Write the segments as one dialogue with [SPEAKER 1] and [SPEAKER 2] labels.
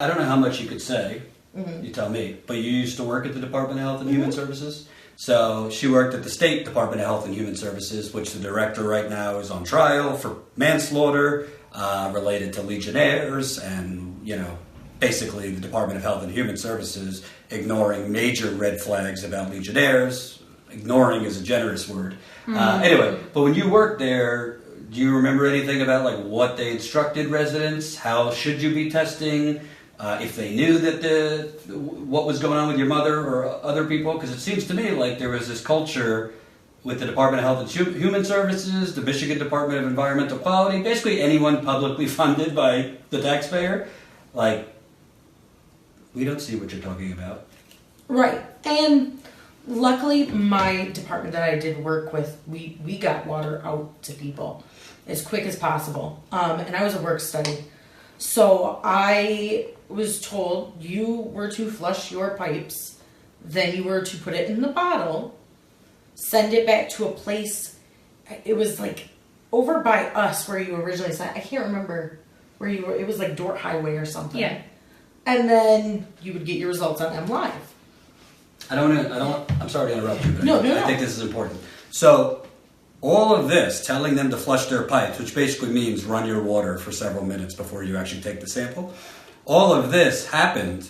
[SPEAKER 1] I don't know how much you could say, you tell me, but you used to work at the Department of Health and Human Services. So she worked at the State Department of Health and Human Services, which the director right now is on trial for manslaughter related to Legionnaires and, basically the Department of Health and Human Services ignoring major red flags about Legionnaires. Ignoring is a generous word. Anyway, but when you worked there, do you remember anything about what they instructed residents? How should you be testing? If they knew that what was going on with your mother or other people? Because it seems to me like there was this culture with the Department of Health and Human Services, the Michigan Department of Environmental Quality, basically anyone publicly funded by the taxpayer. We don't see what you're talking about.
[SPEAKER 2] Right. And luckily, my department that I did work with, we got water out to people as quick as possible. And I was a work study. So I was told you were to flush your pipes, then you were to put it in the bottle, send it back to a place. It was over by us where you originally said. I can't remember where you were. It was Dort Highway or something.
[SPEAKER 3] Yeah.
[SPEAKER 2] And then you would get your results on M Live.
[SPEAKER 1] I'm sorry to interrupt you, but
[SPEAKER 2] No.
[SPEAKER 1] I think this is important. So, all of this, telling them to flush their pipes, which basically means run your water for several minutes before you actually take the sample, all of this happened.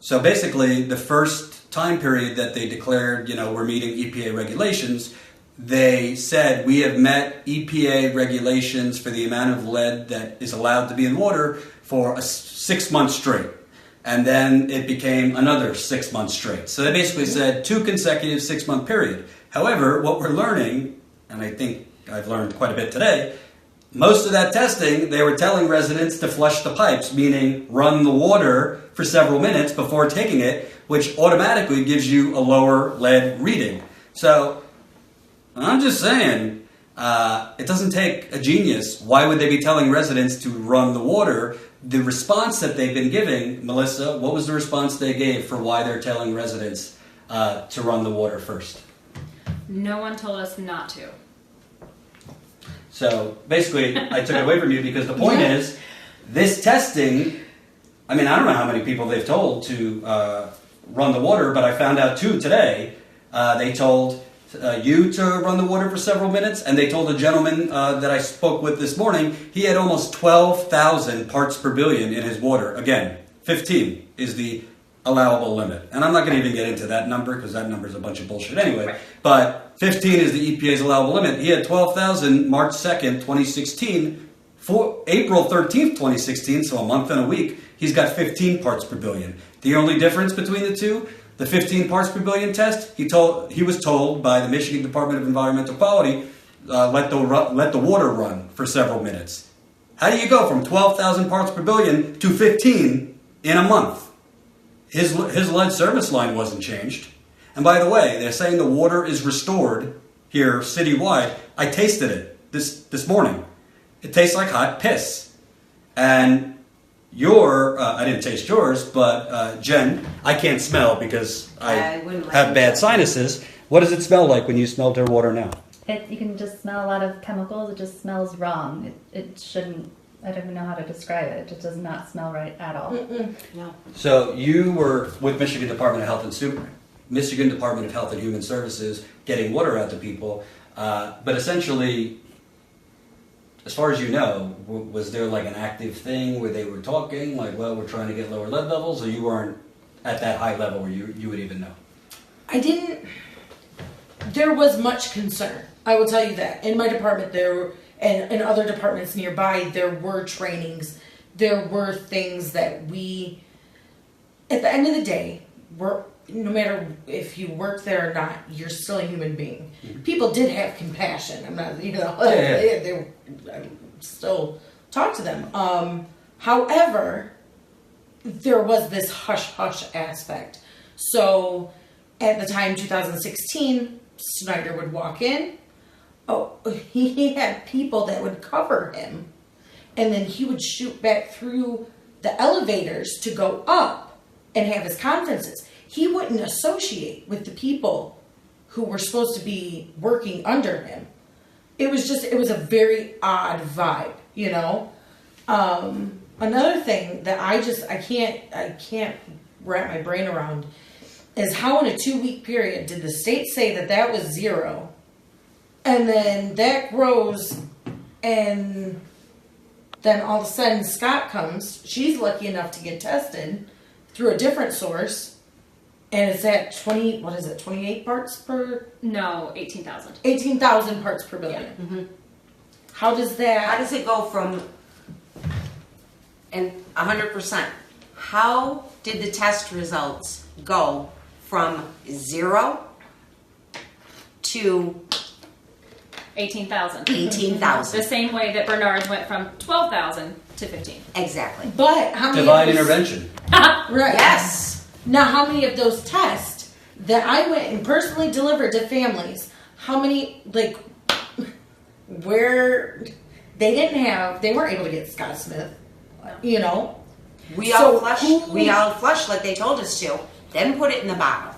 [SPEAKER 1] So basically, the first time period that they declared, we're meeting EPA regulations, they said, we have met EPA regulations for the amount of lead that is allowed to be in water for 6 months straight. And then it became another 6 months straight. So they basically said 2 consecutive 6-month period. However, what we're learning, and I think I've learned quite a bit today, most of that testing, they were telling residents to flush the pipes, meaning run the water for several minutes before taking it, which automatically gives you a lower lead reading. So, I'm just saying, it doesn't take a genius. Why would they be telling residents to run the water? The response that they've been giving, Melissa, what was the response they gave for why they're telling residents to run the water first?
[SPEAKER 3] No one told us not to.
[SPEAKER 1] So basically, I took it away from you because the point is, this testing, I don't know how many people they've told to run the water, but I found out 2 today. They told you to run the water for several minutes, and they told a gentleman that I spoke with this morning, he had almost 12,000 parts per billion in his water. Again, 15 is the allowable limit. And I'm not going to even get into that number because that number is a bunch of bullshit anyway. But 15 is the EPA's allowable limit. He had 12,000 March 2nd, 2016. For April 13th, 2016, so a month and a week, he's got 15 parts per billion. The only difference between the two, the 15 parts per billion test, he was told by the Michigan Department of Environmental Quality, let the water run for several minutes. How do you go from 12,000 parts per billion to 15 in a month? His lead service line wasn't changed. And by the way, they're saying the water is restored here citywide. I tasted it this morning. It tastes like hot piss. And I didn't taste yours, but Jen, I can't smell because I have bad sinuses. What does it smell like when you smelled her water now?
[SPEAKER 4] You can just smell a lot of chemicals. It just smells wrong. It shouldn't. I don't even know how to describe it. It just does not smell right at all.
[SPEAKER 2] No.
[SPEAKER 1] So you were with Michigan Department of Health and Human Services getting water out to people, but essentially, as far as you know, was there an active thing where they were talking we're trying to get lower lead levels, or you weren't at that high level where you would even know?
[SPEAKER 2] I didn't. There was much concern. I will tell you that. In my department, and in other departments nearby, there were trainings. There were things that we, at the end of the day, no matter if you work there or not, you're still a human being. Mm-hmm. People did have compassion. I'm not, they still talk to them. However, there was this hush-hush aspect. So, at the time, 2016, Snyder would walk in. He had people that would cover him, and then he would shoot back through the elevators to go up and have his conferences. He wouldn't associate with the people who were supposed to be working under him. It was a very odd vibe, Another thing that I can't wrap my brain around is how in a 2-week period did the state say that was 0, and then that grows, and then all of a sudden Scott comes. She's lucky enough to get tested through a different source, and it's at 28 parts per?
[SPEAKER 3] No, 18,000.
[SPEAKER 2] 18,000 parts per billion.
[SPEAKER 3] Yeah.
[SPEAKER 5] Mm-hmm.
[SPEAKER 2] How does
[SPEAKER 5] it go from, and 100%, how did the test results go from 0 to
[SPEAKER 3] 18,000.
[SPEAKER 5] 18,000?
[SPEAKER 3] The same way that Bernard's went from 12,000 to 15.
[SPEAKER 5] Exactly.
[SPEAKER 2] But how many
[SPEAKER 1] Divine
[SPEAKER 2] of those,
[SPEAKER 1] intervention.
[SPEAKER 2] right?
[SPEAKER 5] Yes.
[SPEAKER 2] Now, how many of those tests that I went and personally delivered to families? How many, like, where they weren't able to get Scott Smith, you know?
[SPEAKER 5] We
[SPEAKER 2] So
[SPEAKER 5] all flushed like they told us to, then put it in the bottle.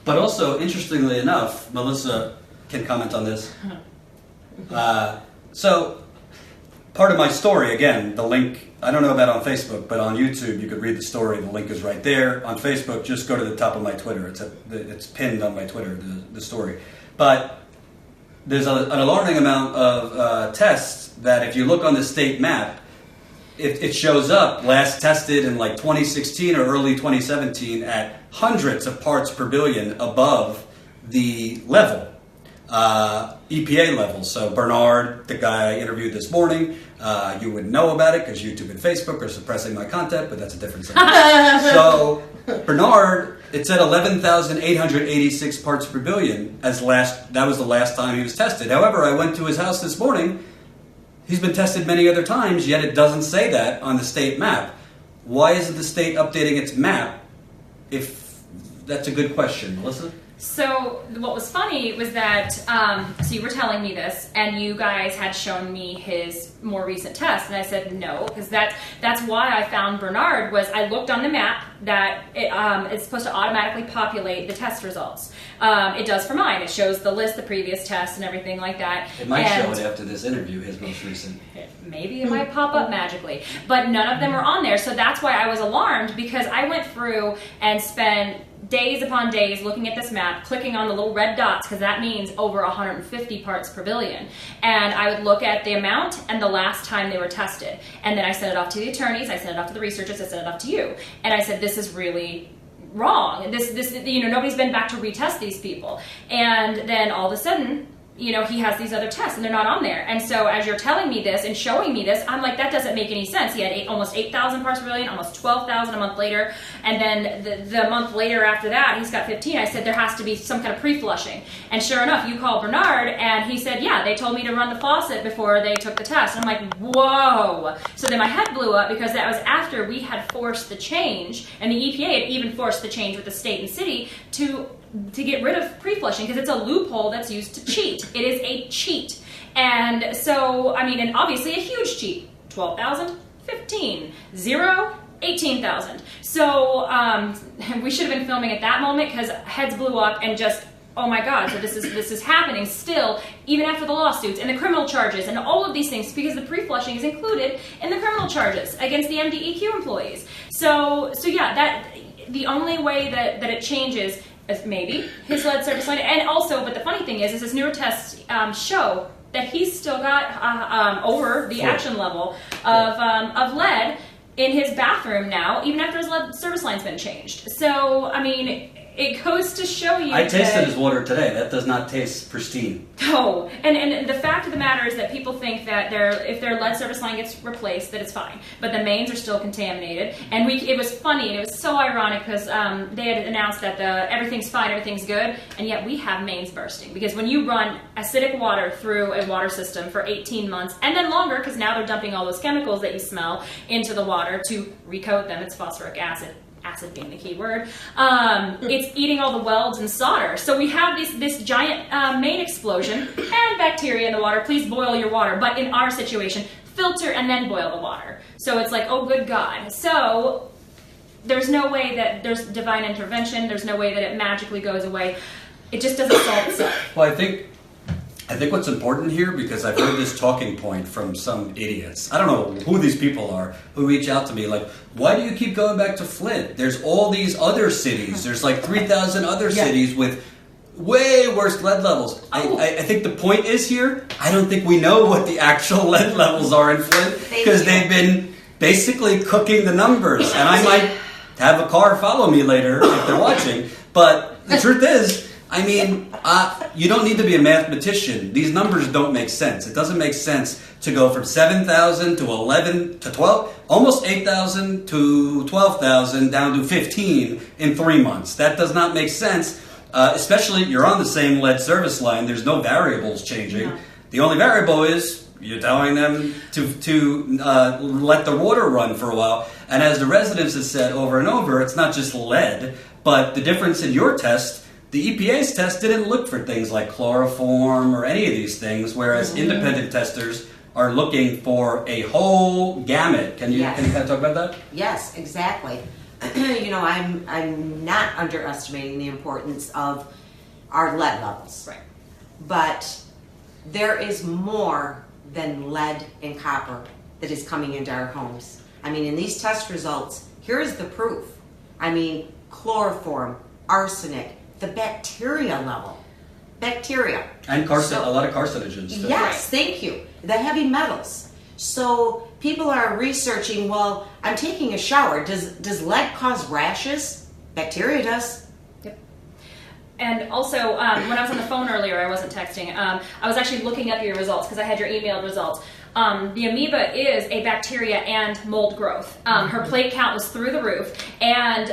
[SPEAKER 1] But also, interestingly enough, Melissa can comment on this. So, part of my story, again, the link, I don't know about on Facebook, but on YouTube, you could read the story. The link is right there. On Facebook, just go to the top of my Twitter. It's pinned on my Twitter, the story. But there's an alarming amount of tests that if you look on the state map, it shows up last tested in like 2016 or early 2017 at hundreds of parts per billion above the level, EPA level. So Bernard, the guy I interviewed this morning, you would know about it because YouTube and Facebook are suppressing my content, but that's a different subject. So Bernard, it's at 11,886 parts per billion that was the last time he was tested. However, I went to his house this morning. He's been tested many other times, yet it doesn't say that on the state map. Why isn't the state updating its map? If that's a good question, Melissa.
[SPEAKER 3] So what was funny was that, so you were telling me this, and you guys had shown me his more recent test, and I said no, because that's why I found Bernard, was I looked on the map that it's supposed to automatically populate the test results. It does for mine. It shows the list, the previous tests, and everything like that.
[SPEAKER 1] It might show it after this interview, his most recent.
[SPEAKER 3] Maybe it might pop up magically, but none of them are on there, so that's why I was alarmed, because I went through and spent days upon days looking at this map, clicking on the little red dots, because that means over 150 parts per billion. And I would look at the amount and the last time they were tested. And then I sent it off to the attorneys, I sent it off to the researchers, I sent it off to you. And I said, this is really wrong. This, nobody's been back to retest these people. And then all of a sudden, he has these other tests and they're not on there. And so as you're telling me this and showing me this, I'm like, that doesn't make any sense. He had almost 8,000 parts per billion, almost 12,000 a month later. And then the month later after that, he's got 15. I said, there has to be some kind of pre-flushing. And sure enough, you called Bernard and he said, yeah, they told me to run the faucet before they took the test. And I'm like, whoa. So then my head blew up, because that was after we had forced the change, and the EPA had even forced the change with the state and city to get rid of pre-flushing, because it's a loophole that's used to cheat. It is a cheat. And so, and obviously a huge cheat. 12,000, 15, 0, 18,000. So we should have been filming at that moment, because heads blew up and just, oh my God, so this is happening still, even after the lawsuits and the criminal charges and all of these things, because the pre-flushing is included in the criminal charges against the MDEQ employees. So yeah, the only way that it changes as maybe his lead service line, and also, but the funny thing is his newer tests show that he's still got over the action level of lead in his bathroom now, even after his lead service line's been changed. So, it goes to show you
[SPEAKER 1] I tasted his water today. That does not taste pristine.
[SPEAKER 3] No, and the fact of the matter is that people think that if their lead service line gets replaced, that it's fine. But the mains are still contaminated. And it was funny, and it was so ironic, because they had announced that everything's fine, everything's good, and yet we have mains bursting. Because when you run acidic water through a water system for 18 months, and then longer, because now they're dumping all those chemicals that you smell into the water to recoat them, it's phosphoric acid being the key word, it's eating all the welds and solder. So we have this giant main explosion and bacteria in the water. Please boil your water. But in our situation, filter and then boil the water. So it's like, oh, good God. So there's no way that there's divine intervention. There's no way that it magically goes away. It just doesn't solve itself.
[SPEAKER 1] Well, I think I think what's important here, because I've heard this talking point from some idiots. I don't know who these people are who reach out to me like, why do you keep going back to Flint? There's all these other cities. There's like 3,000 other cities with way worse lead levels. I think the point is here, I don't think we know what the actual lead levels are in Flint because they've been basically cooking the numbers. And I might have a car follow me later if they're watching. But the truth is, I mean, you don't need to be a mathematician. These numbers don't make sense. It doesn't make sense to go from 7,000 to 11 to 12, almost 8,000 to 12,000 down to 15 in 3 months. That does not make sense, especially you're on the same lead service line. There's no variables changing. No. The only variable is you're telling them to let the water run for a while. And as the residents have said over and over, it's not just lead, but the difference in your test, the EPA's test didn't look for things like chloroform or any of these things, whereas independent testers are looking for a whole gamut. Can you kind of talk about that?
[SPEAKER 5] Yes, exactly. You know, I'm not underestimating the importance of our lead levels.
[SPEAKER 3] Right.
[SPEAKER 5] But there is more than lead and copper that is coming into our homes. I mean, in these test results, here is the proof. I mean, chloroform, arsenic, the bacteria level. Bacteria.
[SPEAKER 1] And a lot of carcinogens. Too.
[SPEAKER 5] Yes, thank you. The heavy metals. So people are researching, well, I'm taking a shower. Does lead cause rashes? Bacteria does.
[SPEAKER 3] Yep. And also, when I was on the phone earlier, I wasn't texting. I was actually looking up your results because I had your emailed results. The amoeba is a bacteria and mold growth. Her plate count was through the roof, and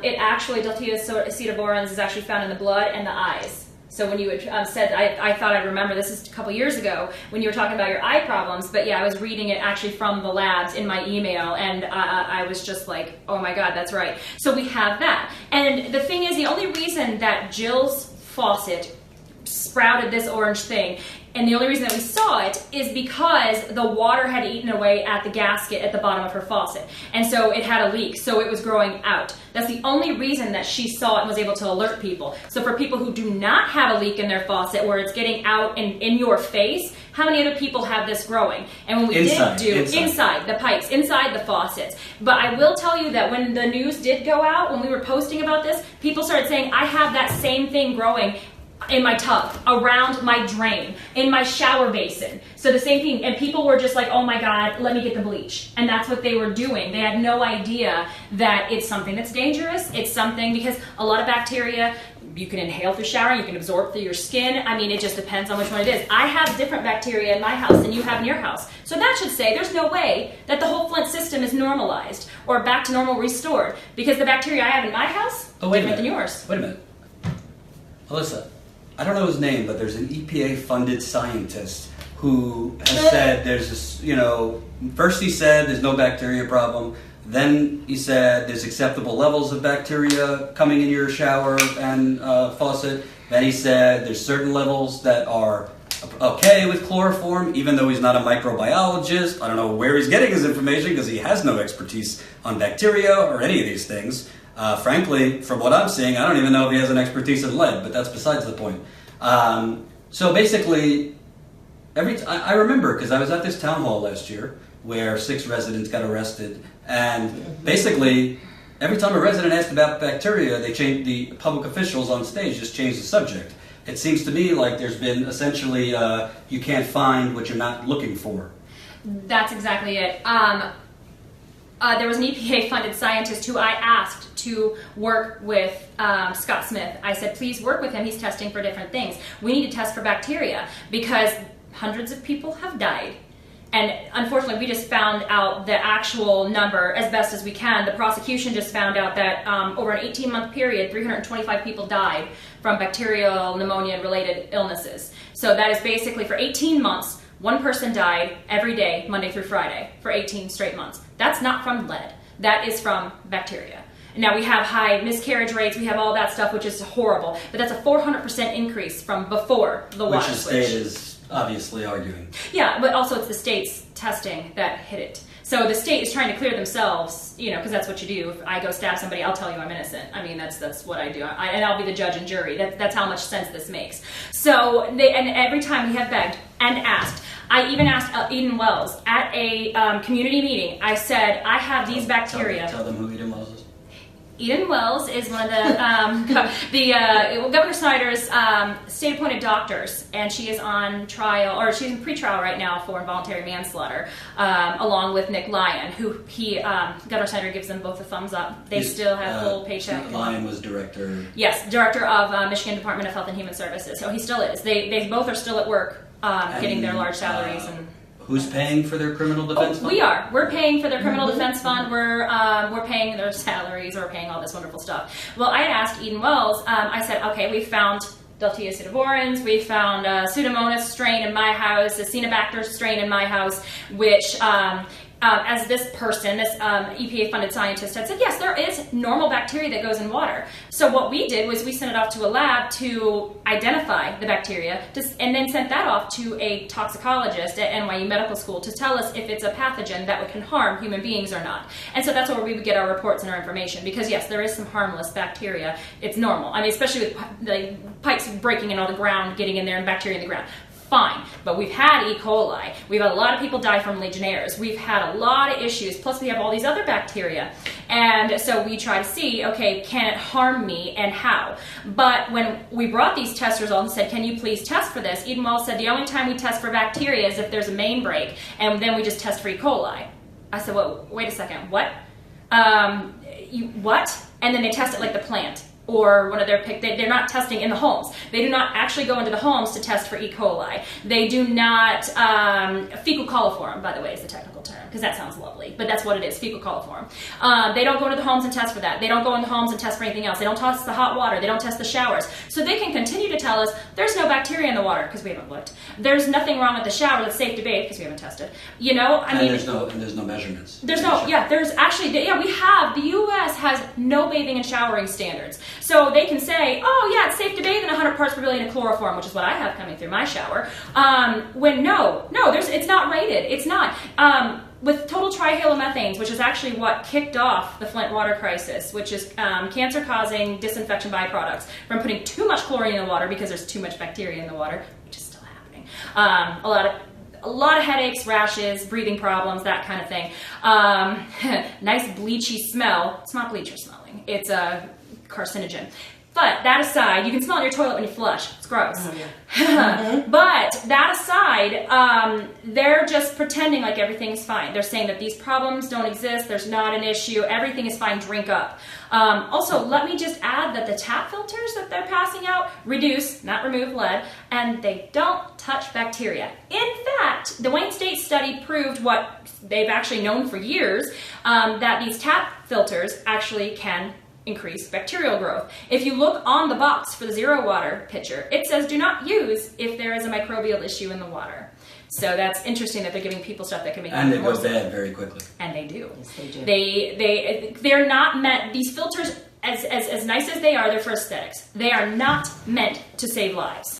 [SPEAKER 3] it actually, Deltia acetoborans is actually found in the blood and the eyes. So when you had said, I thought I'd remember, this is a couple years ago, when you were talking about your eye problems, but yeah, I was reading it actually from the labs in my email, and I was just like, oh my God, that's right. So we have that. And the thing is, the only reason that Jill's faucet sprouted this orange thing, and the only reason that we saw it is because the water had eaten away at the gasket at the bottom of her faucet. And so it had a leak, so it was growing out. That's the only reason that she saw it and was able to alert people. So for people who do not have a leak in their faucet where it's getting out and in your face, how many other people have this growing? And when we inside the pipes, inside the faucets. But I will tell you that when the news did go out, when we were posting about this, people started saying, I have that same thing growing in my tub, around my drain, in my shower basin. So the same thing, and people were just like, oh my God, let me get the bleach. And that's what they were doing. They had no idea that it's something that's dangerous. It's something, because a lot of bacteria, you can inhale through shower, you can absorb through your skin. I mean, it just depends on which one it is. I have different bacteria in my house than you have in your house. So that should say there's no way that the whole Flint system is normalized or back to normal restored, because the bacteria I have in my house is different than yours.
[SPEAKER 1] Wait a minute. Alyssa, I don't know his name, but there's an EPA-funded scientist who has said there's this, first he said there's no bacteria problem, then he said there's acceptable levels of bacteria coming in your shower and faucet, then he said there's certain levels that are okay with chloroform, even though he's not a microbiologist. I don't know where he's getting his information because he has no expertise on bacteria or any of these things. Frankly, from what I'm seeing, I don't even know if he has an expertise in lead, but that's besides the point. So basically, I remember, because I was at this town hall last year where 6 residents got arrested, and basically, every time a resident asked about bacteria, the public officials on stage just changed the subject. It seems to me like there's been essentially, you can't find what you're not looking for.
[SPEAKER 3] That's exactly it. There was an EPA-funded scientist who I asked to work with Scott Smith. I said, please work with him. He's testing for different things. We need to test for bacteria because hundreds of people have died. And unfortunately, we just found out the actual number as best as we can. The prosecution just found out that over an 18-month period, 325 people died from bacterial pneumonia-related illnesses. So that is basically for 18 months, 1 person died every day, Monday through Friday, for 18 straight months. That's not from lead. That is from bacteria. Now, we have high miscarriage rates. We have all that stuff, which is horrible. But that's a 400% increase from before the water switch.
[SPEAKER 1] Which the state is obviously arguing.
[SPEAKER 3] Yeah, but also it's the state's testing that hit it. So the state is trying to clear themselves, because that's what you do. If I go stab somebody, I'll tell you I'm innocent. I mean, that's what I do. And I'll be the judge and jury. That's how much sense this makes. So and every time we have begged and asked, I even asked Eden Wells at a community meeting. I said, I have these bacteria.
[SPEAKER 1] Tell them who Eden Wells is.
[SPEAKER 3] Eden Wells is one of the Governor Snyder's state-appointed doctors, and she is on trial, or she's in pretrial right now for involuntary manslaughter, along with Nick Lyon, who Governor Snyder gives them both a thumbs up. They still have full paycheck.
[SPEAKER 1] Lyon was director.
[SPEAKER 3] Yes, director of Michigan Department of Health and Human Services. So he still is. They both are still at work, getting their large salaries and.
[SPEAKER 1] Who's paying for their criminal defense fund?
[SPEAKER 3] We are. We're paying for their criminal defense fund. We're paying their salaries. We're paying all this wonderful stuff. Well, I had asked Eden Wells. I said, okay, we found Deltia pseudovirans. We found a Pseudomonas strain in my house, a Acinetobacter strain in my house, which. As this person, this EPA-funded scientist had said, yes, there is normal bacteria that goes in water. So what we did was we sent it off to a lab to identify the bacteria, and then sent that off to a toxicologist at NYU Medical School to tell us if it's a pathogen that can harm human beings or not. And so that's where we would get our reports and our information, because yes, there is some harmless bacteria. It's normal. I mean, especially with the pipes breaking and all the ground getting in there and bacteria in the ground. Fine, but we've had E. coli. We've had a lot of people die from Legionnaires. We've had a lot of issues. Plus, we have all these other bacteria. And so we try to see, okay, can it harm me and how? But when we brought these test results and said, can you please test for this? Eden Wells said the only time we test for bacteria is if there's a main break, and then we just test for E. coli. I said, well, wait a second, what? What? And then they test it like the plant. Or one of their they're not testing in the homes. They do not actually go into the homes to test for E. coli. They do not, fecal coliform, by the way, is the technical term, because that sounds lovely, but that's what it is, fecal coliform. They don't go into the homes and test for that. They don't go in the homes and test for anything else. They don't test the hot water. They don't test the showers. So they can continue to tell us there's no bacteria in the water, because we haven't looked. There's nothing wrong with the shower that's safe to bathe, because we haven't tested. I mean,
[SPEAKER 1] there's no measurements.
[SPEAKER 3] There's we have, the U.S. has no bathing and showering standards. So they can say, oh yeah, it's safe to bathe in 100 parts per billion of chloroform, which is what I have coming through my shower. When it's not rated. It's not. With total trihalomethanes, which is actually what kicked off the Flint water crisis, which is cancer-causing disinfection byproducts from putting too much chlorine in the water because there's too much bacteria in the water, which is still happening. A lot of headaches, rashes, breathing problems, that kind of thing. Nice bleachy smell. It's not bleach you're smelling. It's a carcinogen. But that aside, you can smell it in your toilet when you flush. It's gross.
[SPEAKER 2] Oh, yeah.
[SPEAKER 3] But that aside, they're just pretending like everything's fine. They're saying that these problems don't exist. There's not an issue. Everything is fine. Drink up. Also, let me just add that the tap filters that they're passing out reduce, not remove, lead, and they don't touch bacteria. In fact, the Wayne State study proved what they've actually known for years, that these tap filters actually can increase bacterial growth. If you look on the box for the zero water pitcher, it says do not use if there is a microbial issue in the water. So that's interesting that they're giving people stuff that can make
[SPEAKER 1] and
[SPEAKER 3] them
[SPEAKER 1] they
[SPEAKER 3] more
[SPEAKER 1] go bad very quickly.
[SPEAKER 3] And they do.
[SPEAKER 5] Yes, they do.
[SPEAKER 3] They're not meant, these filters, as nice as they are, they're for aesthetics. They are not meant to save lives.